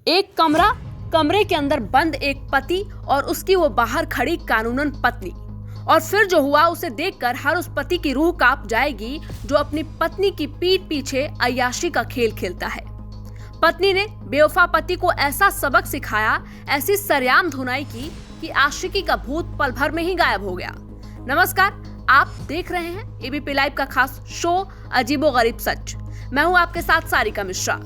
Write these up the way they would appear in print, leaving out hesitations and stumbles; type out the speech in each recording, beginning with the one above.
एक कमरे के अंदर बंद एक पति और उसकी वो बाहर खड़ी कानूनन पत्नी। और फिर जो हुआ उसे देखकर हर उस पति की रूह कांप जाएगी जो अपनी पत्नी की पीठ पीछे अय्याशी का खेल खेलता है। पत्नी ने बेवफा पति को ऐसा सबक सिखाया, ऐसी सरेआम धुनाई की कि आशिकी का भूत पल भर में ही गायब हो गया। नमस्कार, आप देख रहे हैं एबीपी लाइव का खास शो अजीबोगरीब सच। मैं हूं आपके साथ सारिका मिश्रा।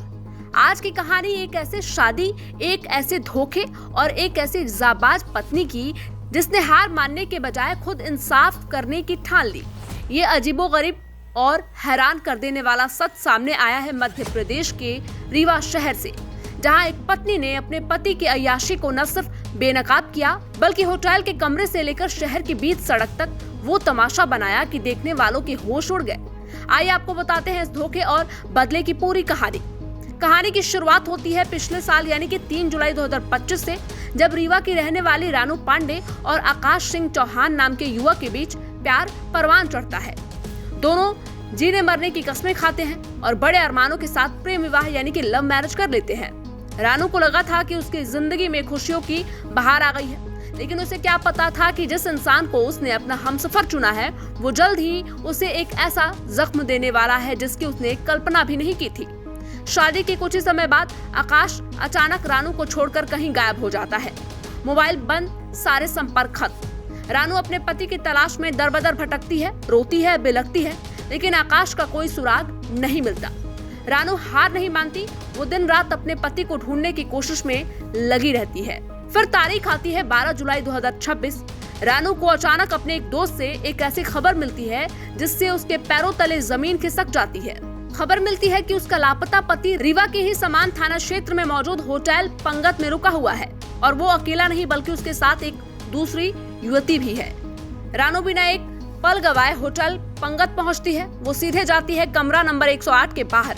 आज की कहानी एक ऐसे शादी, एक ऐसे धोखे और एक ऐसी जाबाज पत्नी की जिसने हार मानने के बजाय खुद इंसाफ करने की ठान ली। ये अजीबोगरीब और हैरान कर देने वाला सच सामने आया है मध्य प्रदेश के रीवा शहर से, जहां एक पत्नी ने अपने पति की अय्याशी को न सिर्फ बेनकाब किया बल्कि होटल के कमरे से लेकर शहर की बीच सड़क तक वो तमाशा बनाया कि देखने वालों के होश उड़ गए। आइए आपको बताते हैं इस धोखे और बदले की पूरी कहानी की शुरुआत होती है पिछले साल यानी कि 3 जुलाई 2025 से, जब रीवा की रहने वाली रानू पांडे और आकाश सिंह चौहान नाम के युवक के बीच प्यार परवान चढ़ता है। दोनों जीने मरने की कस्में खाते हैं और बड़े अरमानों के साथ प्रेम विवाह यानी कि लव मैरिज कर लेते हैं। रानू को लगा था कि उसकी जिंदगी में खुशियों की बहार आ गई है, लेकिन उसे क्या पता था कि जिस इंसान को उसने अपना हमसफर चुना है वो जल्द ही उसे एक ऐसा जख्म देने वाला है जिसकी उसने कल्पना भी नहीं की थी। शादी के कुछ ही समय बाद आकाश अचानक रानू को छोड़कर कहीं गायब हो जाता है। मोबाइल बंद, सारे संपर्क खत्म। रानू अपने पति की तलाश में दर-बदर भटकती है, रोती है, बिलखती है, लेकिन आकाश का कोई सुराग नहीं मिलता। रानू हार नहीं मानती, वो दिन रात अपने पति को ढूंढने की कोशिश में लगी रहती है। फिर तारीख आती है 12 जुलाई 2026। रानू को अचानक अपने एक दोस्त से एक ऐसी खबर मिलती है जिससे उसके पैरों तले जमीन खिसक जाती है। खबर मिलती है कि उसका लापता पति रीवा के ही समान थाना क्षेत्र में मौजूद होटल पंगत में रुका हुआ है और वो अकेला नहीं बल्कि उसके साथ एक दूसरी युवती भी है। रानू बिना एक पल गवाए होटल पंगत पहुंचती है। वो सीधे जाती है कमरा नंबर 108 के बाहर।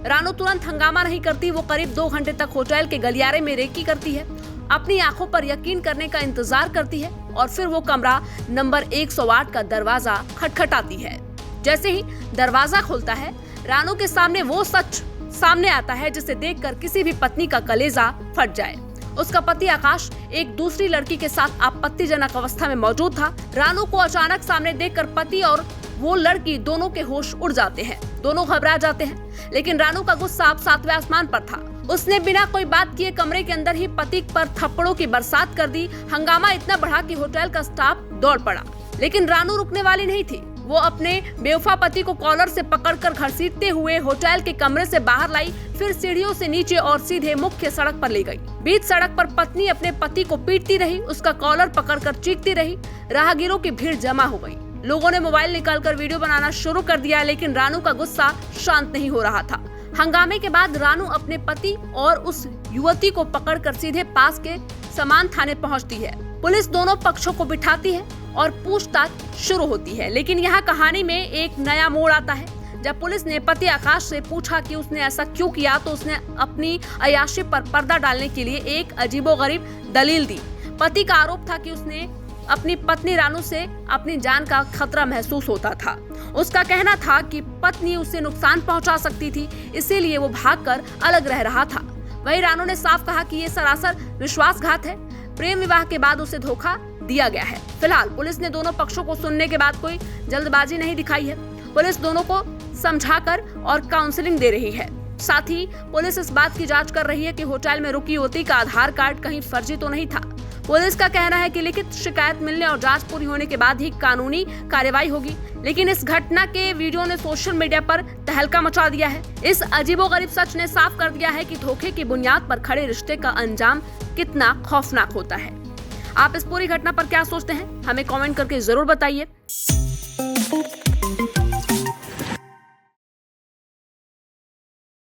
रानू तुरंत हंगामा नहीं करती, वो करीब 2 घंटे तक होटल के गलियारे में रेकी करती है, अपनी आंखों पर यकीन करने का इंतजार करती है और फिर वो कमरा नंबर 108 का दरवाजा खटखटाती है। जैसे ही दरवाजा खुलता है, रानू के सामने वो सच सामने आता है जिसे देखकर किसी भी पत्नी का कलेजा फट जाए। उसका पति आकाश एक दूसरी लड़की के साथ आपत्तिजनक अवस्था में मौजूद था। रानू को अचानक सामने देखकर पति और वो लड़की दोनों के होश उड़ जाते हैं। दोनों घबरा जाते हैं, लेकिन रानू का गुस्सा अब 7वें आसमान पर था। उसने बिना कोई बात किए कमरे के अंदर ही पति पर थप्पड़ों की बरसात कर दी। हंगामा इतना बढ़ा कि होटल का स्टाफ दौड़ पड़ा, लेकिन रानू रुकने वाली नहीं थी। वो अपने बेवफा पति को कॉलर से पकड़कर घसीटते हुए होटल के कमरे से बाहर लाई, फिर सीढ़ियों से नीचे और सीधे मुख्य सड़क पर ले गई। बीच सड़क पर पत्नी अपने पति को पीटती रही, उसका कॉलर पकड़कर चीखती रही। राहगीरों की भीड़ जमा हो गई। लोगों ने मोबाइल निकालकर वीडियो बनाना शुरू कर दिया, लेकिन रानू का गुस्सा शांत नहीं हो रहा था। हंगामे के बाद रानू अपने पति और उस युवती को पकड़कर सीधे पास के समान थाने पहुंचती है। पुलिस दोनों पक्षों को बिठाती है और पूछताछ शुरू होती है, लेकिन यहाँ कहानी में एक नया मोड़ आता है। जब पुलिस ने पति आकाश से पूछा कि उसने ऐसा क्यों किया, तो उसने अपनी अय्याशी पर पर्दा डालने के लिए एक अजीबोगरीब दलील दी। पति का आरोप था कि उसने अपनी पत्नी रानू से अपनी जान का खतरा महसूस होता था। उसका कहना था कि पत्नी उसे नुकसान पहुंचा सकती थी, इसीलिए वो भागकर अलग रह रहा था। वहीं रानू ने साफ कहा कि ये सरासर विश्वासघात है। प्रेम विवाह के बाद उसे धोखा दिया गया है। फिलहाल पुलिस ने दोनों पक्षों को सुनने के बाद कोई जल्दबाजी नहीं दिखाई है। पुलिस दोनों को समझाकर और काउंसलिंग दे रही है। साथ ही पुलिस इस बात की जांच कर रही है कि होटल में रुकी युवती का आधार कार्ड कहीं फर्जी तो नहीं था। पुलिस का कहना है कि लिखित शिकायत मिलने और जांच पूरी होने के बाद ही कानूनी कार्रवाई होगी, लेकिन इस घटना के वीडियो ने सोशल मीडिया पर तहलका मचा दिया है। इस अजीबोगरीब सच ने साफ कर दिया है कि धोखे की बुनियाद पर खड़े रिश्ते का अंजाम कितना खौफनाक होता है। आप इस पूरी घटना पर क्या सोचते हैं, हमें कमेंट करके जरूर बताइए।